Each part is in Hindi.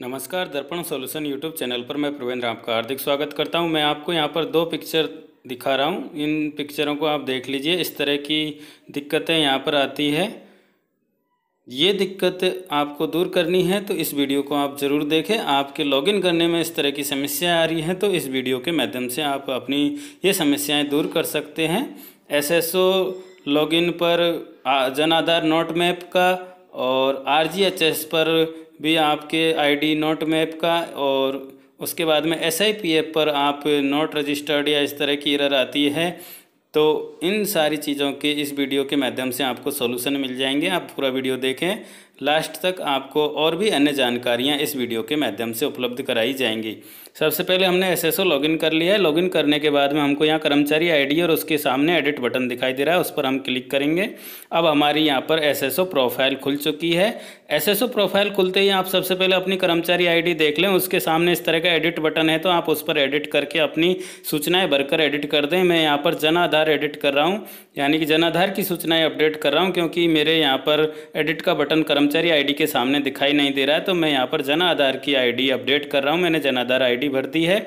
नमस्कार, दर्पण सॉल्यूशन यूट्यूब चैनल पर मैं प्रवीण आपका हार्दिक स्वागत करता हूं। मैं आपको यहां पर दो पिक्चर दिखा रहा हूं। इन पिक्चरों को आप देख लीजिए। इस तरह की दिक्कतें यहां पर आती है। ये दिक्कत आपको दूर करनी है तो इस वीडियो को आप ज़रूर देखें। आपके लॉगिन करने में इस तरह की समस्याएं आ रही हैं तो इस वीडियो के माध्यम से आप अपनी ये समस्याएं दूर कर सकते हैं। एसएसओ लॉगिन पर जन आधार नोट मैप का और आरजीएचएस पर भी आपके आईडी नोट मैप का, और उसके बाद में एसआईपीएफ पर आप नोट रजिस्टर्ड या इस तरह की एरर आती है। तो इन सारी चीज़ों के इस वीडियो के माध्यम से आपको सॉल्यूशन मिल जाएंगे। आप पूरा वीडियो देखें लास्ट तक, आपको और भी अन्य जानकारियां इस वीडियो के माध्यम से उपलब्ध कराई जाएंगी। सबसे पहले हमने एसएसओ लॉगिन कर लिया है। लॉगिन करने के बाद में हमको यहाँ कर्मचारी आईडी और उसके सामने एडिट बटन दिखाई दे रहा है, उस पर हम क्लिक करेंगे। अब हमारी यहाँ पर एसएसओ प्रोफाइल खुल चुकी है। एसएसओ प्रोफाइल खुलते ही आप सबसे पहले अपनी कर्मचारी आईडी देख लें। उसके सामने इस तरह का एडिट बटन है तो आप उस पर एडिट करके अपनी सूचनाएं भरकर एडिट कर दें। मैं यहाँ पर जन आधार एडिट कर रहा हूँ, यानी कि जन आधार की सूचनाएं अपडेट कर रहा हूँ, क्योंकि मेरे यहाँ पर एडिट का बटन कर्मचारी आईडी के सामने दिखाई नहीं दे रहा है। तो मैं यहाँ पर जन आधार की आईडी अपडेट कर रहा हूँ। मैंने जन आधार आईडी भर दी है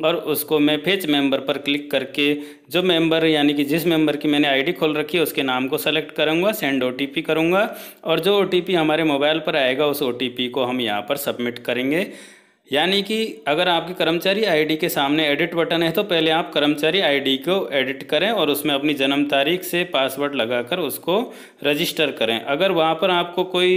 और उसको मैं फेच मेंबर पर क्लिक करके जो मेंबर, यानी कि जिस मेंबर की मैंने आईडी खोल रखी है उसके नाम को सेलेक्ट करूँगा, सेंड ओटीपी करूँगा और जो ओटीपी हमारे मोबाइल पर आएगा उस ओटीपी को हम यहाँ पर सबमिट करेंगे। यानी कि अगर आपकी कर्मचारी आईडी के सामने एडिट बटन है तो पहले आप कर्मचारी आईडी को एडिट करें और उसमें अपनी जन्म तारीख से पासवर्ड लगाकर उसको रजिस्टर करें। अगर वहाँ पर आपको कोई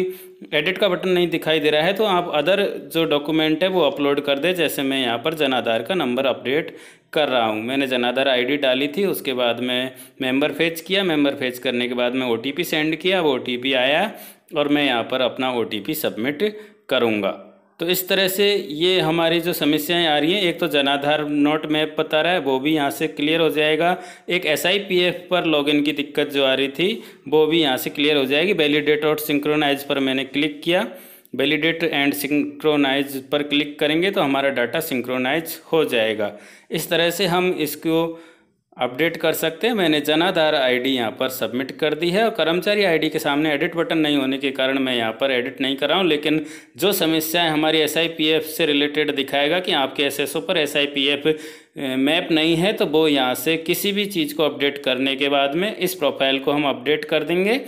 एडिट का बटन नहीं दिखाई दे रहा है तो आप अदर जो डॉक्यूमेंट है वो अपलोड कर दें। जैसे मैं यहाँ पर जन आधार का नंबर अपडेट कर रहा हूँ। मैंने जन आधार आईडी डाली थी, उसके बाद में मेंबर फेच किया। मेंबर फेच करने के बाद में ओटीपी सेंड किया, वो ओटीपी आया और मैं यहाँ पर अपना ओटीपी सबमिट करूँगा। तो इस तरह से ये हमारी जो समस्याएं आ रही हैं, एक तो जन आधार नोट मैप बता रहा है वो भी यहाँ से क्लियर हो जाएगा। एक एसआईपीएफ पर लॉगिन की दिक्कत जो आ रही थी वो भी यहाँ से क्लियर हो जाएगी। वैलिडेट और सिंक्रोनाइज पर मैंने क्लिक किया। वैलिडेट एंड सिंक्रोनाइज पर क्लिक करेंगे तो हमारा डाटा सिंक्रोनाइज हो जाएगा। इस तरह से हम इसको अपडेट कर सकते हैं। मैंने जन आधार आईडी यहाँ पर सबमिट कर दी है और कर्मचारी आईडी के सामने एडिट बटन नहीं होने के कारण मैं यहाँ पर एडिट नहीं कर रहा हूँ। लेकिन जो समस्याएं हमारी एसआईपीएफ से रिलेटेड दिखाएगा कि आपके एसएसओ पर एसआईपीएफ मैप नहीं है, तो वो यहाँ से किसी भी चीज़ को अपडेट करने के बाद में इस प्रोफाइल को हम अपडेट कर देंगे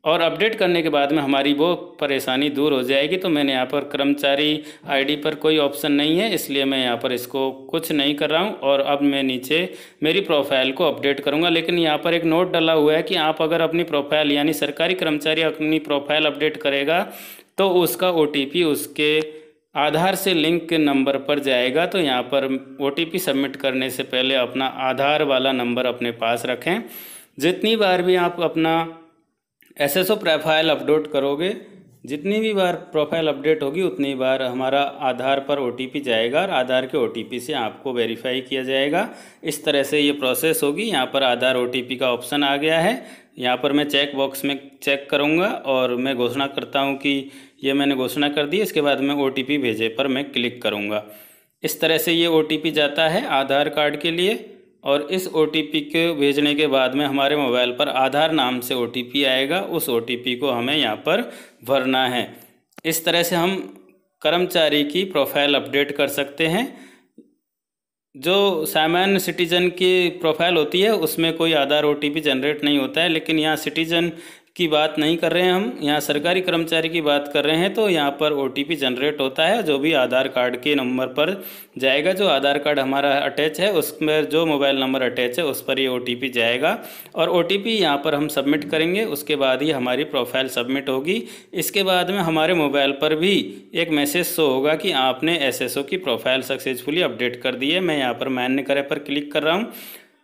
और अपडेट करने के बाद में हमारी वो परेशानी दूर हो जाएगी। तो मैंने यहाँ पर कर्मचारी आईडी पर कोई ऑप्शन नहीं है, इसलिए मैं यहाँ पर इसको कुछ नहीं कर रहा हूँ। और अब मैं नीचे मेरी प्रोफाइल को अपडेट करूँगा। लेकिन यहाँ पर एक नोट डला हुआ है कि आप अगर अपनी प्रोफाइल, यानी सरकारी कर्मचारी अपनी प्रोफाइल अपडेट करेगा तो उसका ओटीपी उसके आधार से लिंक नंबर पर जाएगा। तो यहाँ पर ओटीपी सबमिट करने से पहले अपना आधार वाला नंबर अपने पास रखें। जितनी बार भी आप अपना एसएसओ प्रोफाइल अपलोड करोगे, जितनी भी बार प्रोफाइल अपडेट होगी उतनी बार हमारा आधार पर ओटीपी जाएगा और आधार के ओटीपी से आपको वेरीफाई किया जाएगा। इस तरह से ये प्रोसेस होगी। यहाँ पर आधार ओटीपी का ऑप्शन आ गया है। यहाँ पर मैं चेक बॉक्स में चेक करूँगा और मैं घोषणा करता हूँ कि ये मैंने घोषणा कर दी। इसके बाद मैं ओटीपी भेजे पर मैं क्लिक करूँगा। इस तरह से ये ओटीपी जाता है आधार कार्ड के लिए और इस ओटीपी के भेजने के बाद में हमारे मोबाइल पर आधार नाम से ओटीपी आएगा। उस ओटीपी को हमें यहाँ पर भरना है। इस तरह से हम कर्मचारी की प्रोफाइल अपडेट कर सकते हैं। जो सामान्य सिटीजन की प्रोफाइल होती है उसमें कोई आधार ओटीपी जनरेट नहीं होता है, लेकिन यहाँ सिटीजन की बात नहीं कर रहे हैं, हम यहाँ सरकारी कर्मचारी की बात कर रहे हैं। तो यहाँ पर ओटीपी जनरेट होता है जो भी आधार कार्ड के नंबर पर जाएगा। जो आधार कार्ड हमारा अटैच है उसमें जो मोबाइल नंबर अटैच है उस पर ये ओटीपी जाएगा और ओटीपी यहाँ पर हम सबमिट करेंगे। उसके बाद ही हमारी प्रोफाइल सबमिट होगी। इसके बाद में हमारे मोबाइल पर भी एक मैसेज शो होगा कि आपने एसएसओ की प्रोफाइल सक्सेसफुली अपडेट कर दी है। मैं यहाँ पर मान्य करें पर क्लिक कर रहा हूँ।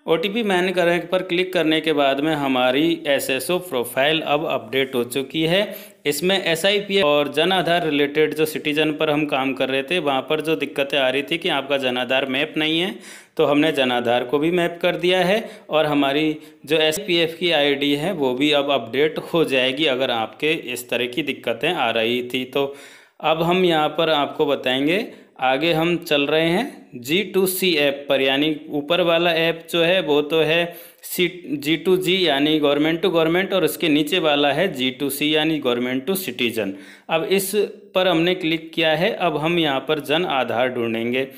ओटीपी मान्य करने पर क्लिक करने के बाद में हमारी एसएसओ प्रोफाइल अब अपडेट हो चुकी है। इसमें एसआईपीएफ और जन आधार रिलेटेड जो सिटीजन पर हम काम कर रहे थे वहाँ पर जो दिक्कतें आ रही थी कि आपका जन आधार मैप नहीं है, तो हमने जन आधार को भी मैप कर दिया है और हमारी जो एसआईपीएफ की आईडी है वो भी अब अपडेट हो जाएगी अगर आपके इस तरह की दिक्कतें आ रही थी। तो अब हम यहाँ पर आपको बताएंगे आगे हम चल रहे हैं G2C ऐप पर, यानी ऊपर वाला ऐप जो है वो तो है G2G यानी गवर्नमेंट टू गवर्नमेंट, और उसके नीचे वाला है G2C यानी गवर्नमेंट टू सिटीजन। अब इस पर हमने क्लिक किया है। अब हम यहाँ पर जन आधार ढूंढेंगे।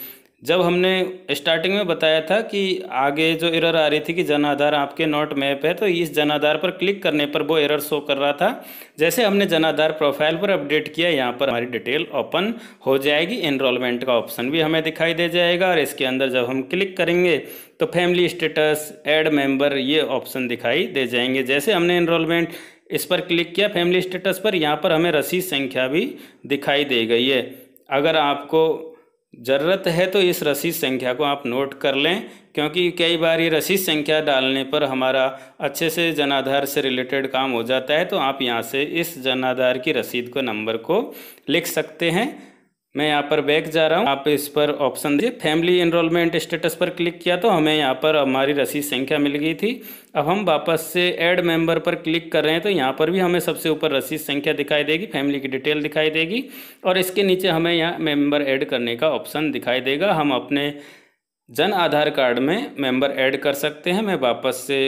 जब हमने स्टार्टिंग में बताया था कि आगे जो एरर आ रही थी कि जन आधार आपके नॉट मैप है, तो इस जन आधार पर क्लिक करने पर वो एरर शो कर रहा था। जैसे हमने जन आधार प्रोफाइल पर अपडेट किया, यहाँ पर हमारी डिटेल ओपन हो जाएगी। एनरोलमेंट का ऑप्शन भी हमें दिखाई दे जाएगा, और इसके अंदर जब हम क्लिक करेंगे तो फैमिली स्टेटस, ऐड मेंबर, ये ऑप्शन दिखाई दे जाएंगे। जैसे हमने एनरोलमेंट इस पर क्लिक किया फैमिली स्टेटस पर, यहाँ पर हमें रसीद संख्या भी दिखाई दे गई है। अगर आपको ज़रूरत है तो इस रसीद संख्या को आप नोट कर लें, क्योंकि कई बार ये रसीद संख्या डालने पर हमारा अच्छे से जन आधार से रिलेटेड काम हो जाता है। तो आप यहाँ से इस जन आधार की रसीद को नंबर को लिख सकते हैं। मैं यहाँ पर बैक जा रहा हूँ, आप इस पर ऑप्शन दीजिए। फैमिली एनरोलमेंट स्टेटस पर क्लिक किया तो हमें यहाँ पर हमारी रसीद संख्या मिल गई थी। अब हम वापस से ऐड मेंबर पर क्लिक कर रहे हैं, तो यहाँ पर भी हमें सबसे ऊपर रसीद संख्या दिखाई देगी, फैमिली की डिटेल दिखाई देगी, और इसके नीचे हमें यहाँ मेंबर ऐड करने का ऑप्शन दिखाई देगा। हम अपने जन आधार कार्ड में मेंबर ऐड कर सकते हैं। मैं वापस से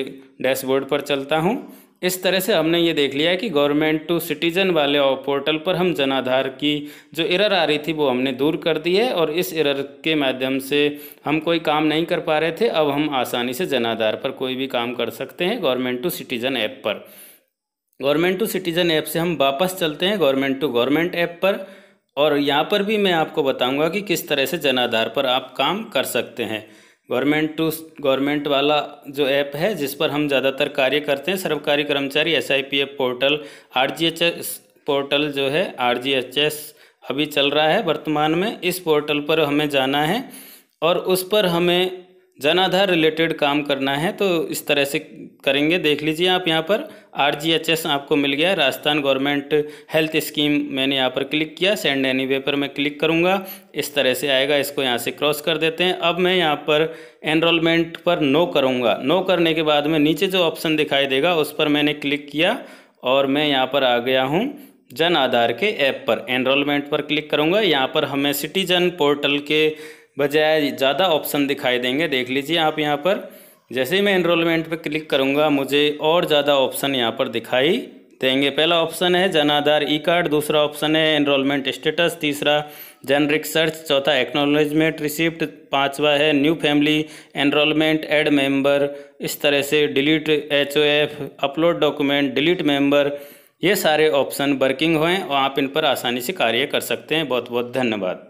डैशबोर्ड पर चलता हूँ। इस तरह से हमने ये देख लिया है कि गवर्नमेंट टू सिटीजन वाले पोर्टल पर हम जन आधार की जो एरर आ रही थी वो हमने दूर कर दी है, और इस एरर के माध्यम से हम कोई काम नहीं कर पा रहे थे। अब हम आसानी से जन आधार पर कोई भी काम कर सकते हैं गवर्नमेंट टू सिटीजन ऐप पर। गवर्नमेंट टू सिटीजन ऐप से हम वापस चलते हैं गवर्नमेंट टू गवर्नमेंट ऐप पर, और यहाँ पर भी मैं आपको बताऊँगा कि किस तरह से जन आधार पर आप काम कर सकते हैं। गवर्नमेंट टू गवर्नमेंट वाला जो ऐप है जिस पर हम ज़्यादातर कार्य करते हैं, सर्वकारी कर्मचारी SIPF पोर्टल, RGHS पोर्टल जो है RGHS अभी चल रहा है वर्तमान में। इस पोर्टल पर हमें जाना है और उस पर हमें जन आधार रिलेटेड काम करना है। तो इस तरह से करेंगे, देख लीजिए आप यहाँ पर RGHS आपको मिल गया है, राजस्थान गवर्नमेंट हेल्थ स्कीम। मैंने यहाँ पर क्लिक किया, सेंड एनीवे पर मैं क्लिक करूँगा, इस तरह से आएगा। इसको यहाँ से क्रॉस कर देते हैं। अब मैं यहाँ पर एनरोलमेंट पर नो करूँगा। नो करने के बाद में नीचे जो ऑप्शन दिखाई देगा उस पर मैंने क्लिक किया और मैं यहाँ पर आ गया हूँ जन आधार के ऐप पर। एनरोलमेंट पर क्लिक करूँगा, यहाँ पर हमें सिटीजन पोर्टल के बजाय ज़्यादा ऑप्शन दिखाई देंगे, देख लीजिए आप यहाँ पर। जैसे ही मैं एनरोलमेंट पर क्लिक करूँगा मुझे और ज़्यादा ऑप्शन यहाँ पर दिखाई देंगे। पहला ऑप्शन है जन आधार ई कार्ड, दूसरा ऑप्शन है एनरोलमेंट स्टेटस, तीसरा जेनरिक सर्च, चौथा एक्नॉलेजमेंट रिसिप्ट, पांचवा है new family enrolment, add member, इस तरह से delete HOF, upload document, delete member. ये सारे ऑप्शन वर्किंग हुए और आप इन पर आसानी से कार्य कर सकते हैं। बहुत बहुत धन्यवाद।